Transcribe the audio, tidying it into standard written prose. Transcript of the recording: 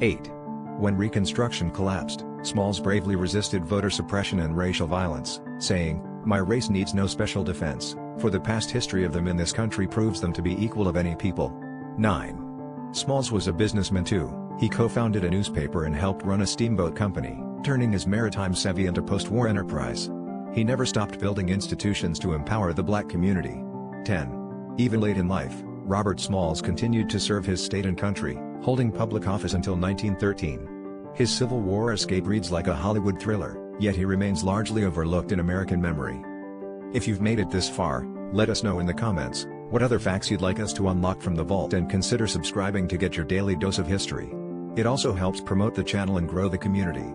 8. When Reconstruction collapsed, Smalls bravely resisted voter suppression and racial violence, saying, "My race needs no special defense, for the past history of them in this country proves them to be equal of any people." 9. Smalls was a businessman too. He co-founded a newspaper and helped run a steamboat company, turning his maritime savvy into post-war enterprise. He never stopped building institutions to empower the black community. 10. Even late in life, Robert Smalls continued to serve his state and country, holding public office until 1913. His Civil War escape reads like a Hollywood thriller, yet he remains largely overlooked in American memory. If you've made it this far, let us know in the comments what other facts you'd like us to unlock from the vault, and consider subscribing to get your daily dose of history. It also helps promote the channel and grow the community.